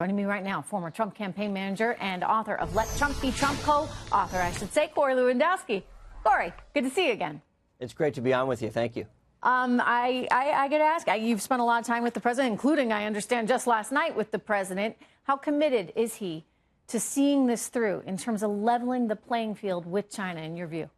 Joining me right now, former Trump campaign manager and author of Let Trump Be Trump, co-author, I should say, Corey Lewandowski. Corey, good to see you again. It's great to be on with you. Thank you. I got to ask, you've spent a lot of time with the president, including, I understand, just last night with the president. How committed is he to seeing this through in terms of leveling the playing field with China, in your view?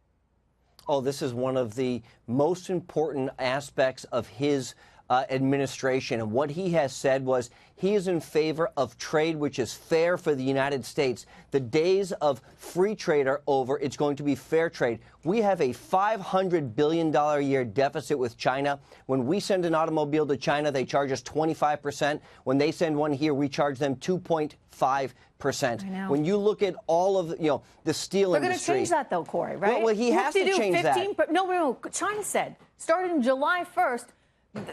Oh, this is one of the most important aspects of his administration. And what he has said was he is in favor of trade which is fair for the United States. The days of free trade are over. It's going to be fair trade. We have a $500 billion a year deficit with China. When we send an automobile to China, they charge us 25%. When they send one here, we charge them 2.5%. When you look at all of the steel industry. They're going to change that, though, Corey, right? Well, he has to change that. No. China said, starting July 1st,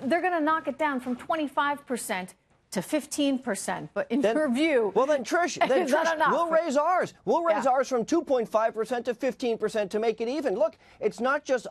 they're going to knock it down from 25% to 15%. But in your view, well, then, Trish, we'll raise ours. We'll raise ours from 2.5% to 15% to make it even. Look, it's not just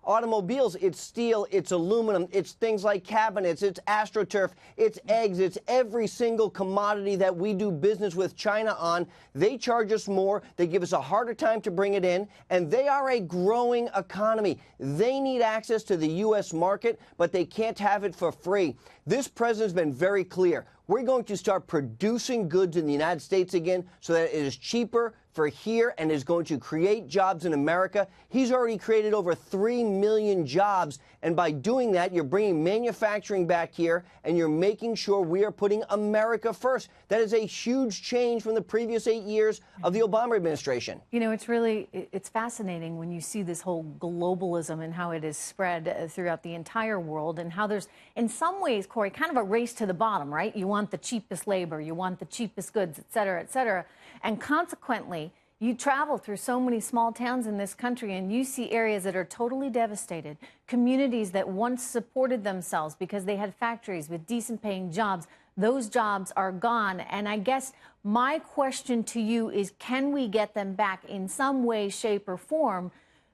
automobiles. It's steel. It's aluminum. It's things like cabinets. It's AstroTurf. It's eggs. It's every single commodity that we do business with China on. They charge us more. They give us a harder time to bring it in. And they are a growing economy. They need access to the U.S. market, but they can't have it for free. This president's been very clear. We're going to start producing goods in the United States again so that it is cheaper for here and is going to create jobs in America. He's already created over 3 million jobs. And by doing that, you're bringing manufacturing back here and you're making sure we are putting America first. That is a huge change from the previous 8 years of the Obama administration. You know, it's fascinating when you see this whole globalism and how it is spread throughout the entire world and how there's, in some ways, Corey, kind of a race to the bottom, right? You want the cheapest labor, you want the cheapest goods, et cetera, et cetera. And consequently, you travel through so many small towns in this country and you see areas that are totally devastated, communities that once supported themselves because they had factories with decent paying jobs. Those jobs are gone. And I guess my question to you is, can we get them back in some way, shape, or form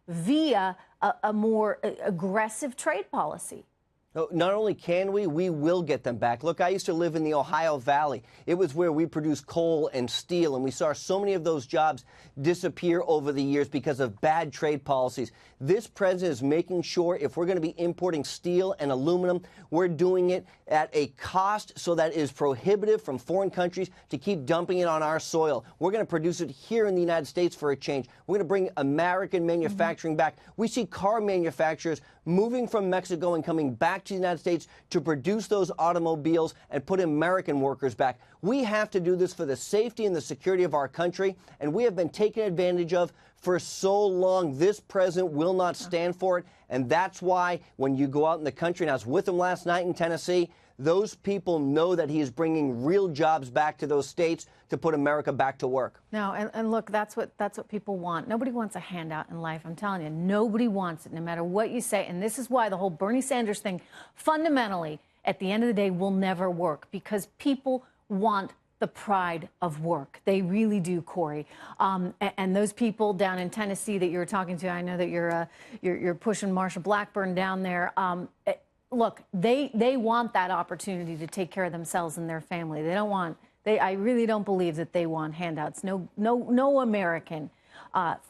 via a more aggressive trade policy? Not only can we will get them back. Look, I used to live in the Ohio Valley. It was where we produced coal and steel, and we saw so many of those jobs disappear over the years because of bad trade policies. This president is making sure if we're going to be importing steel and aluminum, we're doing it at a cost so that it is prohibitive from foreign countries to keep dumping it on our soil. We're going to produce it here in the United States for a change. We're going to bring American manufacturing back. We see car manufacturers moving from Mexico and coming back to the United States to produce those automobiles and put American workers back. We have to do this for the safety and the security of our country, and we have been taken advantage of for so long. This president will not stand for it, and that's why when you go out in the country, and I was with him last night in Tennessee, those people know that he is bringing real jobs back to those states to put America back to work. No, and look, that's what people want. Nobody wants a handout in life. I'm telling you, nobody wants it, no matter what you say. And this is why the whole Bernie Sanders thing, fundamentally, at the end of the day, will never work, because people want the pride of work. They really do, Corey. And those people down in Tennessee that you're talking to, I know that you're pushing Marsha Blackburn down there. Look, they want that opportunity to take care of themselves and their family. They don't want. I really don't believe that they want handouts. No American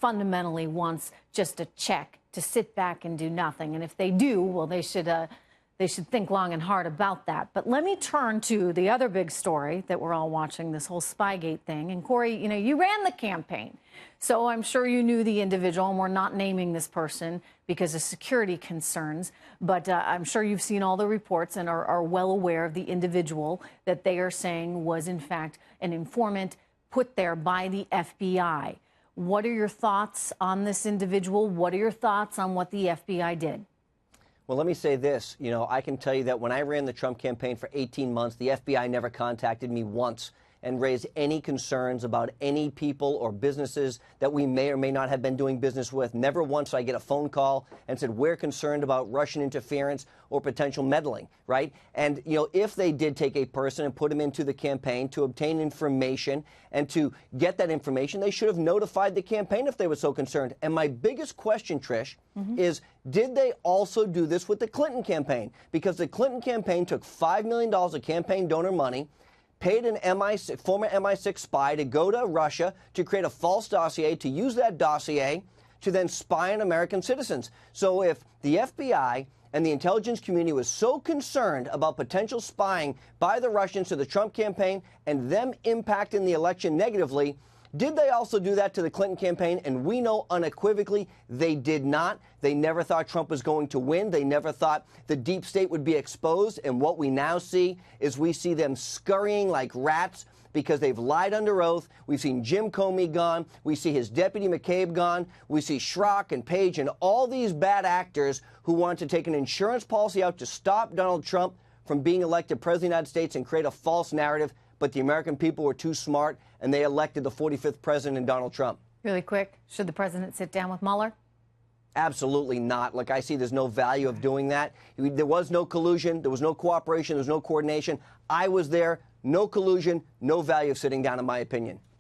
fundamentally wants just a check to sit back and do nothing. And if they do, well, they should think long and hard about that. But let me turn to the other big story that we're all watching, this whole Spygate thing. And Corey, you ran the campaign, so I'm sure you knew the individual, and we're not naming this person because of security concerns. But I'm sure you've seen all the reports and are well aware of the individual that they are saying was, in fact, an informant put there by the FBI. What are your thoughts on this individual? What are your thoughts on what the FBI did? Well, let me say this. I can tell you that when I ran the Trump campaign for 18 months, the FBI never contacted me once and raised any concerns about any people or businesses that we may or may not have been doing business with. Never once did I get a phone call and said, we're concerned about Russian interference or potential meddling, right? And, if they did take a person and put him into the campaign to obtain information and to get that information, they should have notified the campaign if they were so concerned. And my biggest question, Trish, is did they also do this with the Clinton campaign? Because the Clinton campaign took $5 million of campaign donor money, paid an former MI6 spy to go to Russia to create a false dossier, to use that dossier to then spy on American citizens. So if the FBI and the intelligence community was so concerned about potential spying by the Russians to the Trump campaign and them impacting the election negatively, did they also do that to the Clinton campaign? And we know unequivocally they did not. They never thought Trump was going to win. They never thought the deep state would be exposed. And what we now see is we see them scurrying like rats because they've lied under oath. We've seen Jim Comey gone. We see his deputy McCabe gone. We see Schrock and Page and all these bad actors who want to take an insurance policy out to stop Donald Trump from being elected president of the United States and create a false narrative. But the American people were too smart, and they elected the 45th president in Donald Trump. Really quick, should the president sit down with Mueller? Absolutely not. Like, I see there's no value of doing that. There was no collusion. There was no cooperation. There was no coordination. I was there. No collusion. No value of sitting down, in my opinion.